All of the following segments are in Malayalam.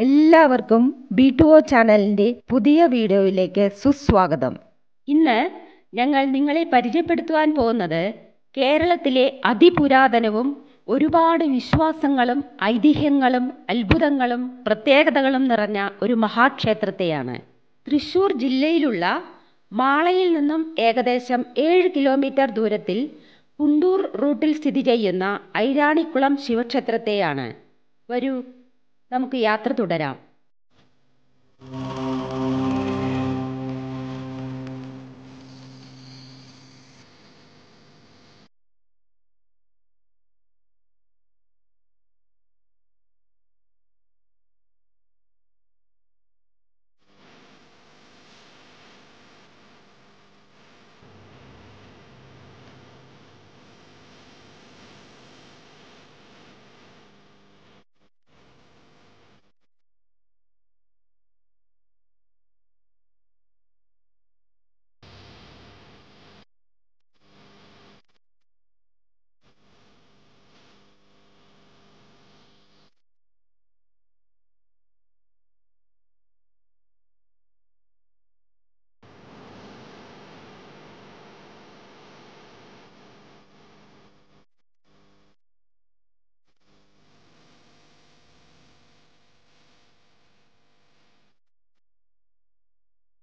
എല്ലാവർക്കും B2O ചാനലിൻ്റെ പുതിയ വീഡിയോയിലേക്ക് സുസ്വാഗതം. ഇന്ന് ഞങ്ങൾ നിങ്ങളെ പരിചയപ്പെടുത്തുവാൻ പോകുന്നത് കേരളത്തിലെ അതിപുരാതനവും ഒരുപാട് വിശ്വാസങ്ങളും ഐതിഹ്യങ്ങളും അത്ഭുതങ്ങളും പ്രത്യേകതകളും നിറഞ്ഞ ഒരു മഹാക്ഷേത്രത്തെയാണ്. തൃശ്ശൂർ ജില്ലയിലുള്ള മാളയിൽ നിന്നും ഏകദേശം 7 കിലോമീറ്റർ ദൂരത്തിൽ കുണ്ടൂർ റൂട്ടിൽ സ്ഥിതി ചെയ്യുന്ന ഐരാണിക്കുളം ശിവക്ഷേത്രത്തെയാണ്. വരൂ, നമുക്ക് യാത്ര തുടരാം.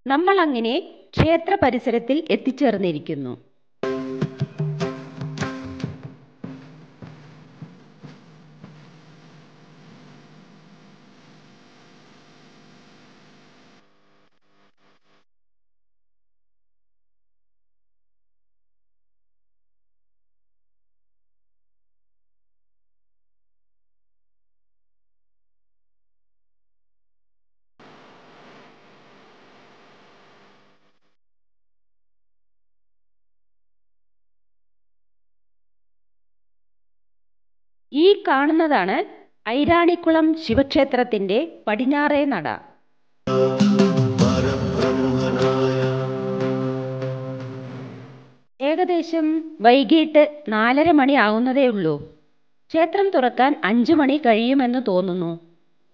നമ്മൾ അങ്ങനെ ക്ഷേത്ര പരിസരത്തിൽ എത്തിച്ചേർന്നിരിക്കുന്നു. ഈ കാണുന്നതാണ് ഐരാണിക്കുളം ശിവക്ഷേത്രത്തിൻ്റെ പടിഞ്ഞാറേ നട. ഏകദേശം വൈകിട്ട് 4:30 മണി ആവുന്നതേ ഉള്ളൂ. ക്ഷേത്രം തുറക്കാൻ 5 മണി കഴിയുമെന്ന് തോന്നുന്നു.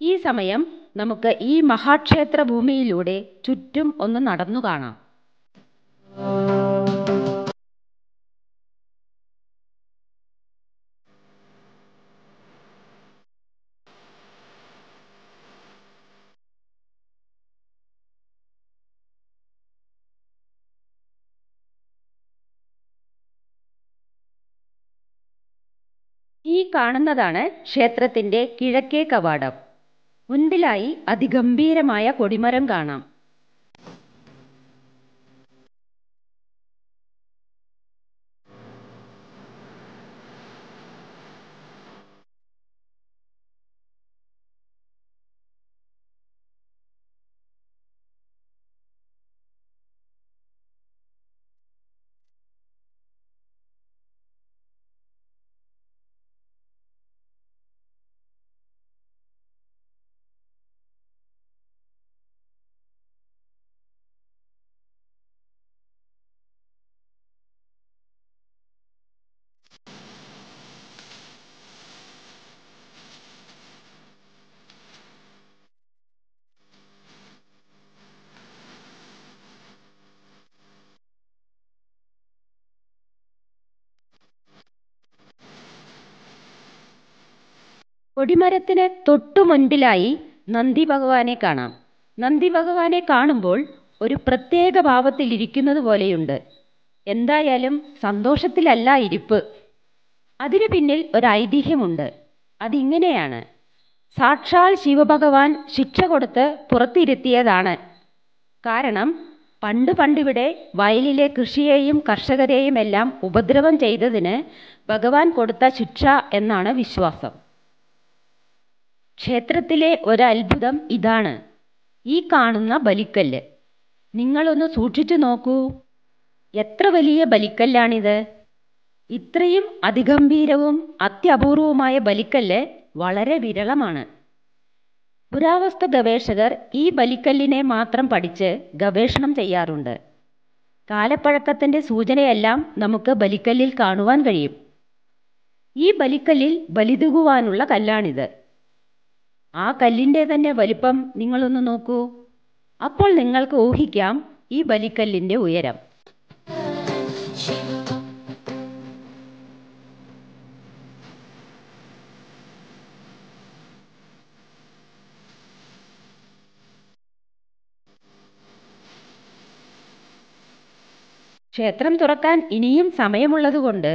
ഈ സമയം നമുക്ക് ഈ മഹാക്ഷേത്ര ഭൂമിയിലൂടെ ചുറ്റും ഒന്ന് നടന്നു കാണാം. ഈ കാണുന്നതാണ് ക്ഷേത്രത്തിൻ്റെ കിഴക്കേ കവാടം. മുൻപിലായി അതിഗംഭീരമായ കൊടിമരം കാണാം. കൊടിമരത്തിന് തൊട്ടു മുൻപിലായി നന്ദി ഭഗവാനെ കാണാം. നന്ദി ഭഗവാനെ കാണുമ്പോൾ ഒരു പ്രത്യേക ഭാവത്തിലിരിക്കുന്നത് പോലെയുണ്ട്. എന്തായാലും സന്തോഷത്തിലല്ല ഇരിപ്പ്. അതിനു പിന്നിൽ ഒരു ഐതിഹ്യമുണ്ട്. അതിങ്ങനെയാണ്: സാക്ഷാൽ ശിവഭഗവാൻ ശിക്ഷ കൊടുത്ത് പുറത്തിരുത്തിയതാണ്. കാരണം പണ്ടിവിടെ വയലിലെ കൃഷിയെയും കർഷകരെയും എല്ലാം ഉപദ്രവം ചെയ്തതിന് ഭഗവാൻ കൊടുത്ത ശിക്ഷ എന്നാണ് വിശ്വാസം. ക്ഷേത്രത്തിലെ ഒരത്ഭുതം ഇതാണ്, ഈ കാണുന്ന ബലിക്കല്ല്. നിങ്ങളൊന്ന് സൂക്ഷിച്ചു നോക്കൂ, എത്ര വലിയ ബലിക്കല്ലാണിത്! ഇത്രയും അതിഗംഭീരവും അത്യപൂർവവുമായ ബലിക്കല്ല് വളരെ വിരളമാണ്. പുരാവസ്തു ഗവേഷകർ ഈ ബലിക്കല്ലിനെ മാത്രം പഠിച്ച് ഗവേഷണം ചെയ്യാറുണ്ട്. കാലപ്പഴക്കത്തിൻ്റെ സൂചനയെല്ലാം നമുക്ക് ബലിക്കല്ലിൽ കാണുവാൻ കഴിയും. ഈ ബലിക്കല്ലിൽ ബലിതൂകുവാനുള്ള കല്ലാണിത്. ആ കല്ലിൻ്റെ തന്നെ വലിപ്പം നിങ്ങളൊന്ന് നോക്കൂ. അപ്പോൾ നിങ്ങൾക്ക് ഊഹിക്കാം ഈ ബലിക്കല്ലിൻ്റെ ഉയരം. ക്ഷേത്രം തുറക്കാൻ ഇനിയും സമയമുള്ളതുകൊണ്ട്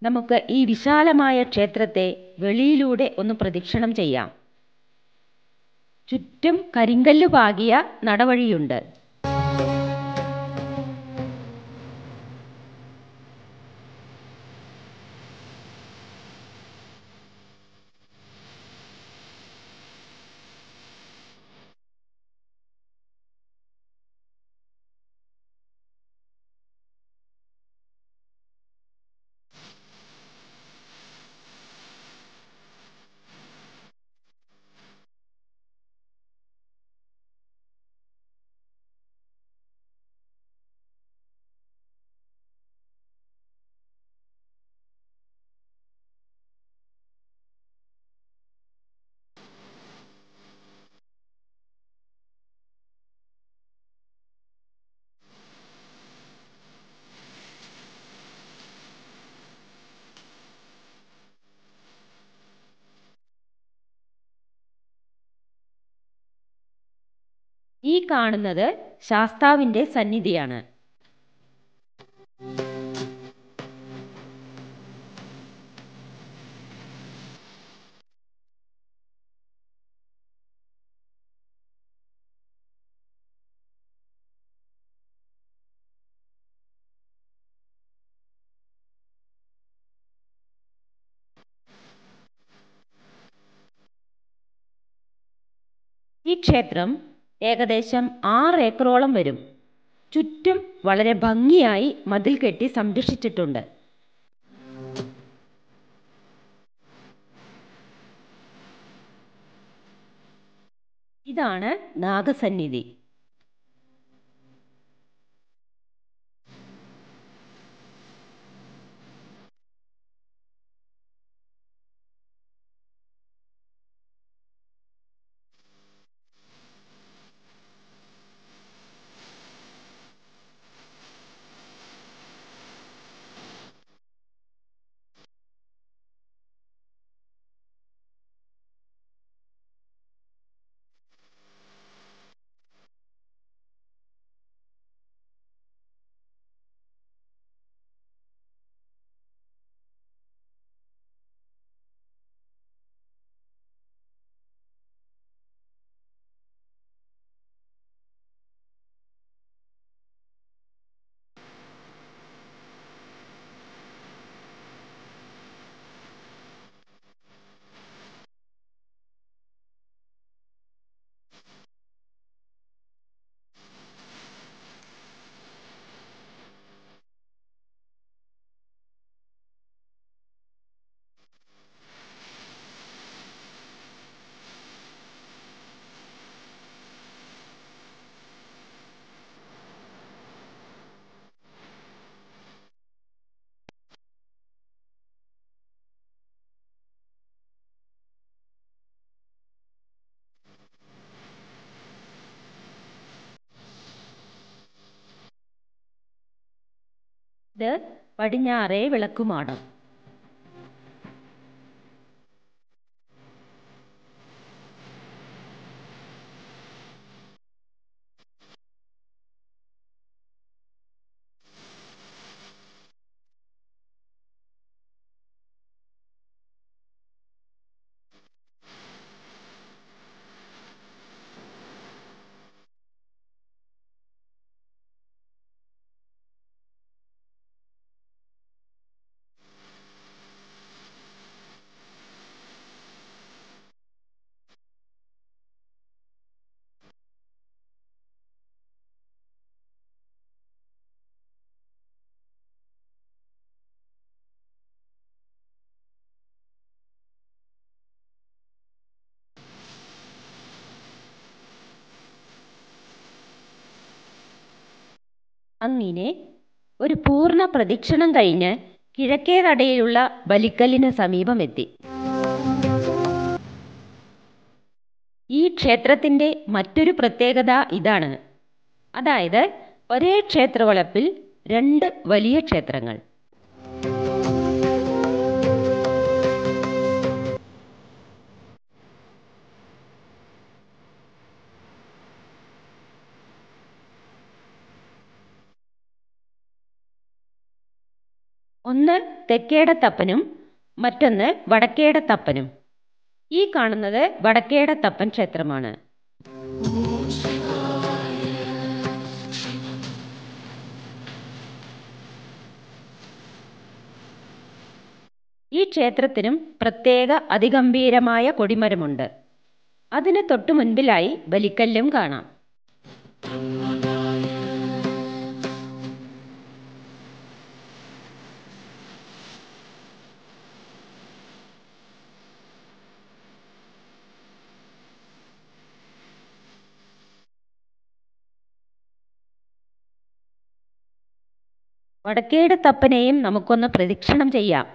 നമുക്ക് ഈ വിശാലമായ ക്ഷേത്രത്തെ വെളിയിലൂടെ ഒന്ന് പ്രദക്ഷിണം ചെയ്യാം. ചുറ്റും കരിങ്കല്ല് പാകിയ നടവഴിയുണ്ട്. ഈ കാണുന്നത് ശാസ്താവിൻ്റെ സന്നിധിയാണ്. ഈ ക്ഷേത്രം ഏകദേശം 6 ഏക്കറോളം വരും. ചുറ്റും വളരെ ഭംഗിയായി മതിൽ കെട്ടി സംരക്ഷിച്ചിട്ടുണ്ട്. ഇതാണ് നാഗസന്നിധി. ഇത് പടിഞ്ഞാറേ വിളക്കുമാടം. അങ്ങനെ ഒരു പൂർണ്ണ പ്രദക്ഷിണം കഴിഞ്ഞ് കിഴക്കേ നടയിലുള്ള ബലിക്കല്ലിന് സമീപമെത്തി. ക്ഷേത്രത്തിൻ്റെ മറ്റൊരു പ്രത്യേകത ഇതാണ്. അതായത് ഒരേ ക്ഷേത്രവളപ്പിൽ രണ്ട് വലിയ ക്ഷേത്രങ്ങൾ. ഒന്ന് തെക്കേടത്തപ്പനും മറ്റൊന്ന് വടക്കേടത്തപ്പനും. ഈ കാണുന്നത് വടക്കേടത്തപ്പൻ ക്ഷേത്രമാണ്. ഈ ക്ഷേത്രത്തിനും പ്രത്യേക അതിഗംഭീരമായ കൊടിമരമുണ്ട്. അതിന് തൊട്ടു മുൻപിലായി ബലിക്കല്ലും കാണാം. വടക്കേടത്തപ്പനെയും നമുക്കൊന്ന് പ്രദക്ഷിണം ചെയ്യാം.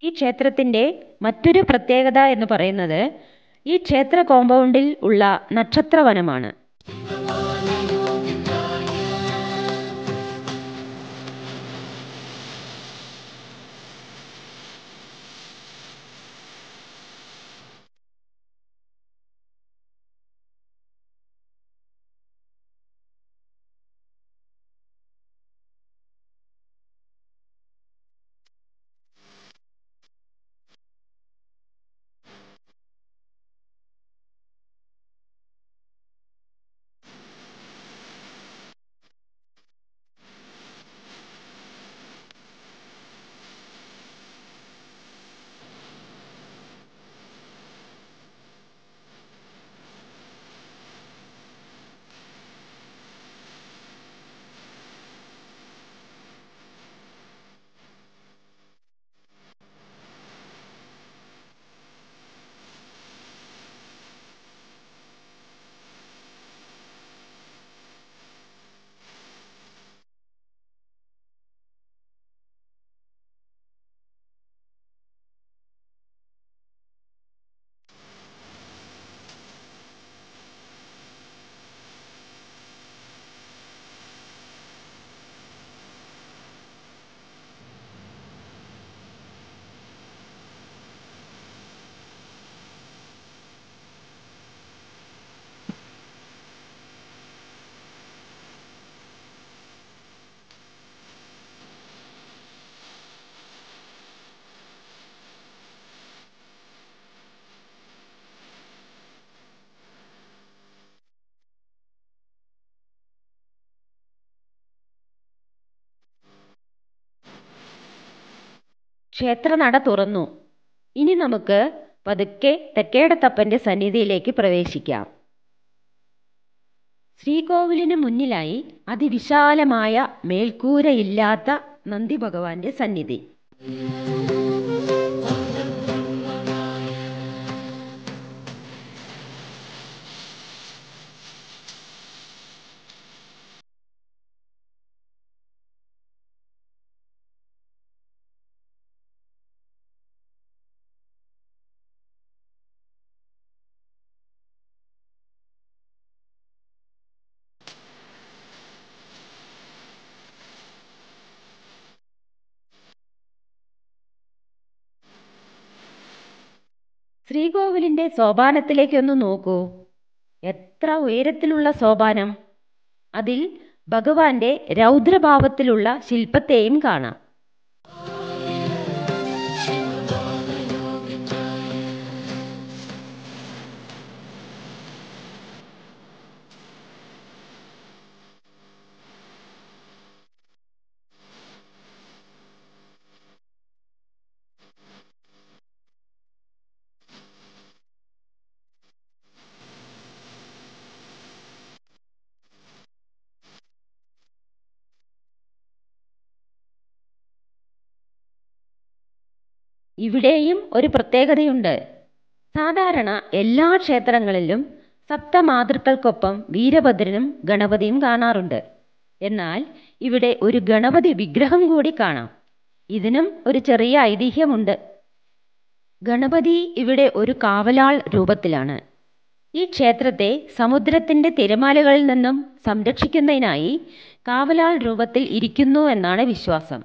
ഈ ക്ഷേത്രത്തിൻ്റെ മറ്റൊരു പ്രത്യേകത എന്ന് പറയുന്നത് ഈ ക്ഷേത്ര കോമ്പൗണ്ടിൽ ഉള്ള നക്ഷത്രവനമാണ്. ക്ഷേത്രനട തുറന്നു. ഇനി നമുക്ക് പതുക്കെ തെക്കേടത്തപ്പൻ്റെ സന്നിധിയിലേക്ക് പ്രവേശിക്കാം. ശ്രീകോവിലിന് മുന്നിലായി അതിവിശാലമായ മേൽക്കൂരയില്ലാത്ത നന്ദി ഭഗവാന്റെ സന്നിധി. ശ്രീകോവിലിൻ്റെ സോപാനത്തിലേക്കൊന്ന് നോക്കൂ. എത്ര ഉയരത്തിലുള്ള സോപാനം! അതിൽ ഭഗവാന്റെ രൗദ്രഭാവത്തിലുള്ള ശില്പത്തെയും കാണാം. ഇവിടെയും ഒരു പ്രത്യേകതയുണ്ട്. സാധാരണ എല്ലാ ക്ഷേത്രങ്ങളിലും സപ്തമാതൃക്കൾക്കൊപ്പം വീരഭദ്രനും ഗണപതിയും കാണാറുണ്ട്. എന്നാൽ ഇവിടെ ഒരു ഗണപതി വിഗ്രഹം കൂടി കാണാം. ഇതിനും ഒരു ചെറിയ ഐതിഹ്യമുണ്ട്. ഗണപതി ഇവിടെ ഒരു കാവലാൾ രൂപത്തിലാണ്. ഈ ക്ഷേത്രത്തെ സമുദ്രത്തിൻ്റെ തിരമാലകളിൽ നിന്നും സംരക്ഷിക്കുന്നതിനായി കാവലാൾ രൂപത്തിൽ ഇരിക്കുന്നു എന്നാണ് വിശ്വാസം.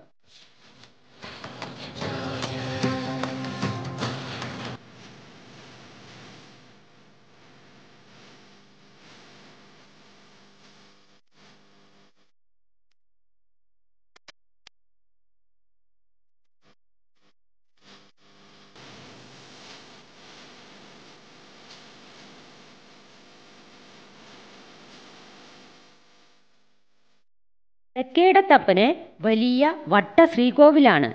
തെക്കേടത്തപ്പന് വലിയ വട്ട ശ്രീകോവിലാണ്.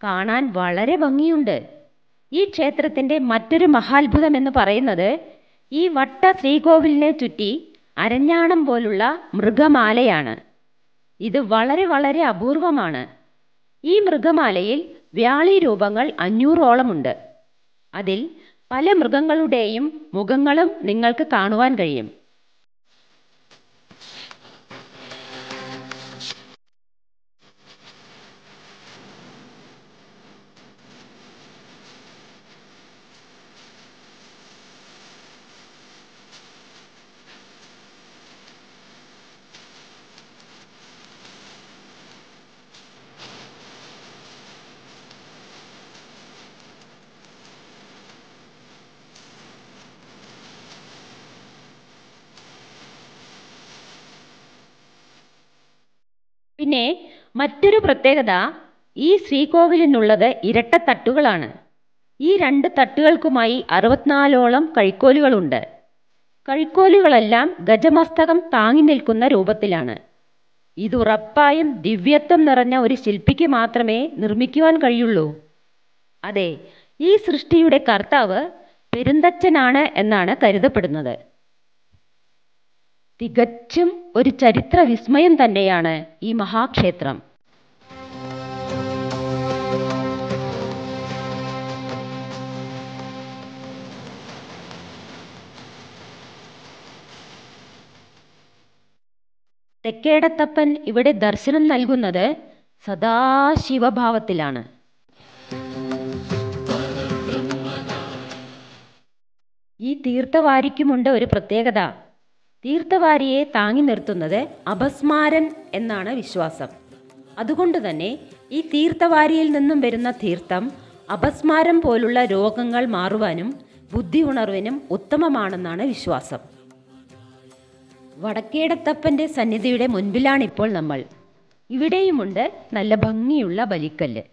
കാണാൻ വളരെ ഭംഗിയുണ്ട്. ഈ ക്ഷേത്രത്തിൻ്റെ മറ്റൊരു മഹാത്ഭുതം എന്ന് പറയുന്നത് ഈ വട്ട ശ്രീകോവിലിനെ ചുറ്റി അരഞ്ഞാണം പോലുള്ള മൃഗമാലയാണ്. ഇത് വളരെ വളരെ അപൂർവമാണ്. ഈ മൃഗമാലയിൽ വ്യാളി രൂപങ്ങൾ 500ഓളമുണ്ട്. അതിൽ പല മൃഗങ്ങളുടെയും മുഖങ്ങളും നിങ്ങൾക്ക് കാണുവാൻ കഴിയും. പിന്നെ മറ്റൊരു പ്രത്യേകത, ഈ ശ്രീകോവിലിനുള്ളത് ഇരട്ട തട്ടുകളാണ്. ഈ 2 തട്ടുകൾക്കുമായി 64ഓളം കൈക്കോലുകളുണ്ട്. കൈക്കോലുകളെല്ലാം ഗജമസ്തകം താങ്ങി നിൽക്കുന്ന രൂപത്തിലാണ്. ഇതുറപ്പായും ദിവ്യത്വം നിറഞ്ഞ ഒരു ശില്പിക്ക് മാത്രമേ നിർമ്മിക്കുവാൻ കഴിയുള്ളൂ. അതെ, ഈ സൃഷ്ടിയുടെ കർത്താവ് പെരുന്തച്ഛനാണ് എന്നാണ് കരുതപ്പെടുന്നത്. തികച്ചും ഒരു ചരിത്ര വിസ്മയം തന്നെയാണ് ഈ മഹാക്ഷേത്രം. തെക്കേടത്തപ്പൻ ഇവിടെ ദർശനം നൽകുന്നത് സദാശിവഭാവത്തിലാണ്. ഈ തീർത്ഥവാരിക്കുമുണ്ട് ഒരു പ്രത്യേകത. തീർത്ഥവാരിയെ താങ്ങി നിർത്തുന്നത് അപസ്മാരൻ എന്നാണ് വിശ്വാസം. അതുകൊണ്ട് തന്നെ ഈ തീർത്ഥവാരിയിൽ നിന്നും വരുന്ന തീർത്ഥം അപസ്മാരം പോലുള്ള രോഗങ്ങൾ മാറുവാനും ബുദ്ധി ഉണർവിനും ഉത്തമമാണെന്നാണ് വിശ്വാസം. വടക്കേടത്തപ്പൻ്റെ സന്നിധിയുടെ മുൻപിലാണിപ്പോൾ നമ്മൾ. ഇവിടെയുമുണ്ട് നല്ല ഭംഗിയുള്ള ബലിക്കല്ല്.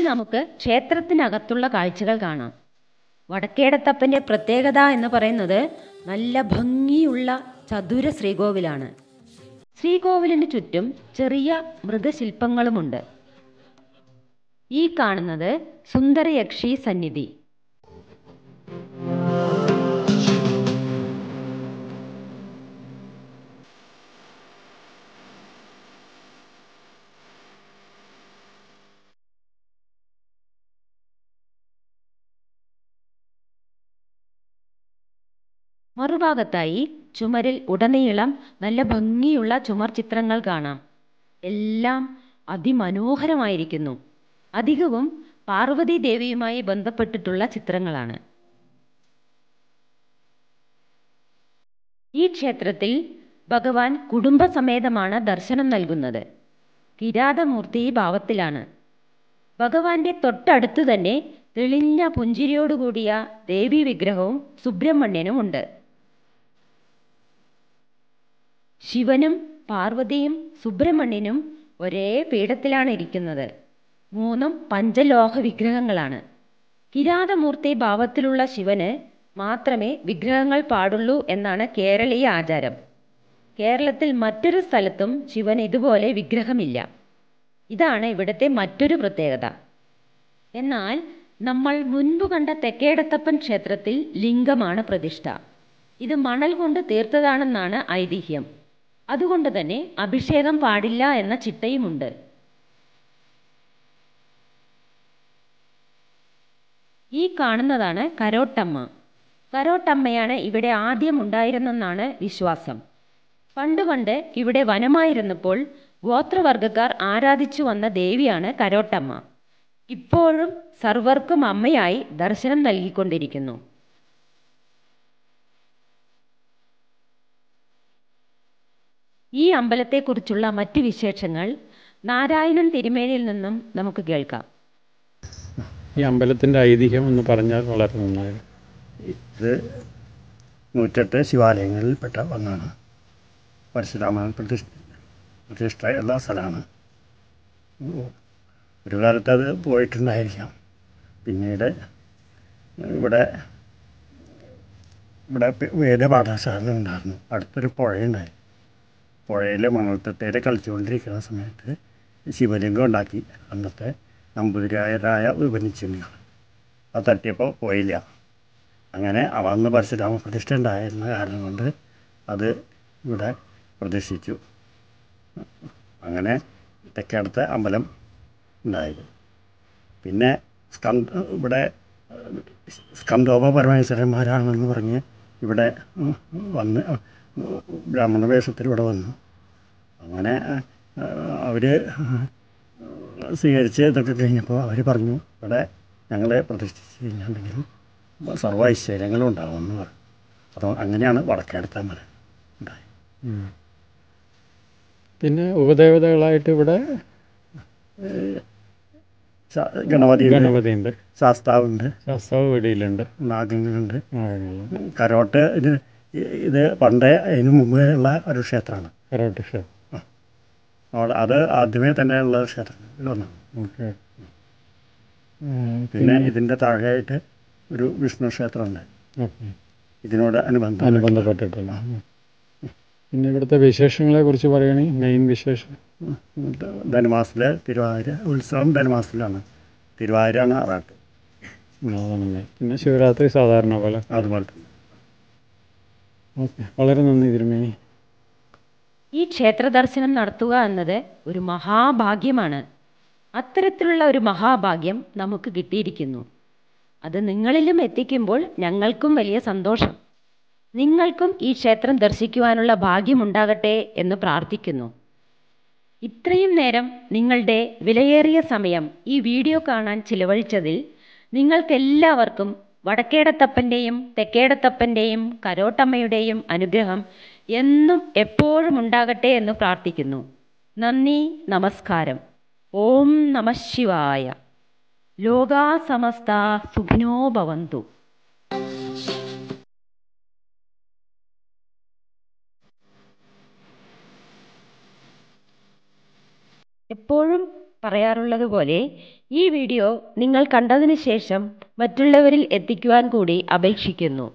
ഇനി നമുക്ക് ക്ഷേത്രത്തിനകത്തുള്ള കാഴ്ചകൾ കാണാം. വടക്കേടത്തപ്പൻ്റെ പ്രത്യേകത എന്ന് പറയുന്നത് നല്ല ഭംഗിയുള്ള ചതുര ശ്രീകോവിലാണ്. ശ്രീകോവിലിന് ചുറ്റും ചെറിയ മൃഗശില്പങ്ങളുമുണ്ട്. ഈ കാണുന്നത് സുന്ദരയക്ഷി സന്നിധി. മറുഭാഗത്തായി ചുമരിൽ ഉടനീളം നല്ല ഭംഗിയുള്ള ചുമർ ചിത്രങ്ങൾ കാണാം. എല്ലാം അതിമനോഹരമായിരിക്കുന്നു. അധികവും പാർവതി ദേവിയുമായി ബന്ധപ്പെട്ടിട്ടുള്ള ചിത്രങ്ങളാണ്. ഈ ക്ഷേത്രത്തിൽ ഭഗവാൻ കുടുംബസമേതമാണ് ദർശനം നൽകുന്നത്. കിരാതമൂർത്തി ഭാവത്തിലാണ്. ഭഗവാന്റെ തൊട്ടടുത്ത് തന്നെ തെളിഞ്ഞ പുഞ്ചിരിയോടുകൂടിയ ദേവീ വിഗ്രഹവും സുബ്രഹ്മണ്യനും ഉണ്ട്. ശിവനും പാർവതിയും സുബ്രഹ്മണ്യനും ഒരേ പീഠത്തിലാണ് ഇരിക്കുന്നത്. മൂന്നും പഞ്ചലോഹ വിഗ്രഹങ്ങളാണ്. കിരാതമൂർത്തി ഭാവത്തിലുള്ള ശിവന് മാത്രമേ വിഗ്രഹങ്ങൾ പാടുള്ളൂ എന്നാണ് കേരളീയ ആചാരം. കേരളത്തിൽ മറ്റൊരു സ്ഥലത്തും ശിവന് ഇതുപോലെ വിഗ്രഹമില്ല. ഇതാണ് ഇവിടുത്തെ മറ്റൊരു പ്രത്യേകത. എന്നാൽ നമ്മൾ മുൻപ് കണ്ട തെക്കേടത്തപ്പൻ ക്ഷേത്രത്തിൽ ലിംഗമാണ് പ്രതിഷ്ഠ. ഇത് മണൽ കൊണ്ട് തീർത്തതാണെന്നാണ് ഐതിഹ്യം. അതുകൊണ്ട് തന്നെ അഭിഷേകം പാടില്ല എന്ന ചിട്ടയുമുണ്ട്. ഈ കാണുന്നതാണ് കരോട്ടമ്മ. കരോട്ടമ്മയാണ് ഇവിടെ ആദ്യം ഉണ്ടായിരുന്നെന്നാണ് വിശ്വാസം. പണ്ട് ഇവിടെ വനമായിരുന്നപ്പോൾ ഗോത്രവർഗക്കാർ ആരാധിച്ചു വന്ന ദേവിയാണ് കരോട്ടമ്മ. ഇപ്പോഴും സർവർക്കും അമ്മയായി ദർശനം നൽകിക്കൊണ്ടിരിക്കുന്നു. ഈ അമ്പലത്തെക്കുറിച്ചുള്ള മറ്റു വിശേഷങ്ങൾ നാരായണൻ തിരുമേനിയിൽ നിന്നും നമുക്ക് കേൾക്കാം. ഈ അമ്പലത്തിൻ്റെ ഐതിഹ്യം എന്ന് പറഞ്ഞാൽ വളരെ നന്നായിരുന്നു. ഇത് 108 ശിവാലയങ്ങളിൽപ്പെട്ട ഒന്നാണ്. പരശുരാമൻ പ്രതിഷ്ഠയുള്ള സ്ഥലമാണ്. ഒരു കാലത്ത് അത് പോയിട്ടുണ്ടായിരിക്കാം. പിന്നീട് ഇവിടെ വേദപാഠശാല ഉണ്ടായിരുന്നു. അടുത്തൊരു പുഴയുണ്ടായി. പുഴയിൽ മണൽത്തട്ടയിൽ കളിച്ചുകൊണ്ടിരിക്കുന്ന സമയത്ത് ശിവലിംഗം ഉണ്ടാക്കി അന്നത്തെ നമ്പൂതിരിയായ വിപണിച്ചുണ്ണികൾ. അത് തട്ടിയപ്പോൾ പോയില്ല. അങ്ങനെ അന്ന് പരശുരാമ പ്രതിഷ്ഠ ഉണ്ടായിരുന്ന കാരണം കൊണ്ട് അത് ഇവിടെ പ്രതിഷ്ഠിച്ചു. അങ്ങനെ തെക്കേടത്തെ അമ്പലം ഉണ്ടായത്. പിന്നെ ഇവിടെ സ്കന്ദോപ പരമേശ്വരന്മാരാണെന്ന് പറഞ്ഞ് ഇവിടെ വന്ന് ബ്രാഹ്മണ വേഷത്തിൽ ഇവിടെ വന്നു. അങ്ങനെ അവർ സ്വീകരിച്ച് ഇതൊക്കെ കഴിഞ്ഞപ്പോൾ അവർ പറഞ്ഞു, ഇവിടെ ഞങ്ങളെ പ്രതിഷ്ഠിച്ച് കഴിഞ്ഞിട്ടുണ്ടെങ്കിൽ സർവ്വ ഐശ്വര്യങ്ങളും ഉണ്ടാകുമെന്ന് പറഞ്ഞു. അപ്പോൾ അങ്ങനെയാണ് വടക്കേടത്തെ അമ്പലം ഉണ്ടായത്. പിന്നെ ഉപദേവതകളായിട്ട് ഇവിടെ ഗണപതിയുണ്ട്, ശാസ്താവുണ്ട്, വെടിയിലുണ്ട്, നാഗങ്ങളുണ്ട്. കരോട്ട് ഇത് പണ്ടേ അതിന് മുമ്പേ ഉള്ള ഒരു ക്ഷേത്രമാണ്. കരോട്ട് ക്ഷേത്രം അത് ആദ്യമേ തന്നെ ഉള്ള ക്ഷേത്രങ്ങളിൽ ഒന്നാണ്. ഓക്കെ. പിന്നെ ഇതിൻ്റെ താഴെയായിട്ട് ഒരു വിഷ്ണു ക്ഷേത്രമുണ്ട്. ഇതിനോട് അനുബന്ധപ്പെട്ടിട്ടുള്ള. പിന്നെ ഇവിടുത്തെ വിശേഷങ്ങളെ കുറിച്ച് പറയുകയാണെങ്കിൽ മെയിൻ വിശേഷം ധനുമാസത്തിലെ തിരുവാതിര ഉത്സവം ധനുമാസത്തിലാണ്. തിരുവാതിരയാണ് ആറാട്ട്. പിന്നെ ശിവരാത്രി സാധാരണ പോലെ അതുപോലെ തന്നെ. ഓക്കെ, വളരെ നന്ദി തിരുമേനി. ഈ ക്ഷേത്ര ദർശനം നടത്തുക എന്നത് ഒരു മഹാഭാഗ്യമാണ്. അത്തരത്തിലുള്ള ഒരു മഹാഭാഗ്യം നമുക്ക് കിട്ടിയിരിക്കുന്നു. അത് നിങ്ങളിലും എത്തിക്കുമ്പോൾ ഞങ്ങൾക്കും വലിയ സന്തോഷം. നിങ്ങൾക്കും ഈ ക്ഷേത്രം ദർശിക്കുവാനുള്ള ഭാഗ്യമുണ്ടാകട്ടെ എന്ന് പ്രാർത്ഥിക്കുന്നു. ഇത്രയും നേരം നിങ്ങളുടെ വിലയേറിയ സമയം ഈ വീഡിയോ കാണാൻ ചിലവഴിച്ചതിൽ നിങ്ങൾക്കെല്ലാവർക്കും വടക്കേടത്തപ്പൻ്റെയും തെക്കേടത്തപ്പൻ്റെയും കരോട്ടമ്മയുടെയും അനുഗ്രഹം എന്നും എപ്പോഴും ഉണ്ടാകട്ടെ എന്ന് പ്രാർത്ഥിക്കുന്നു. നന്ദി, നമസ്കാരം. ഓം നമഃ ശിവായ. ലോകാ സമസ്ത സുഖിനോ ഭവന്തു. എപ്പോഴും പറയാറുള്ളതുപോലെ ഈ വീഡിയോ നിങ്ങൾ കണ്ടതിന് ശേഷം മറ്റുള്ളവരിൽ എത്തിക്കുവാൻ കൂടി അപേക്ഷിക്കുന്നു.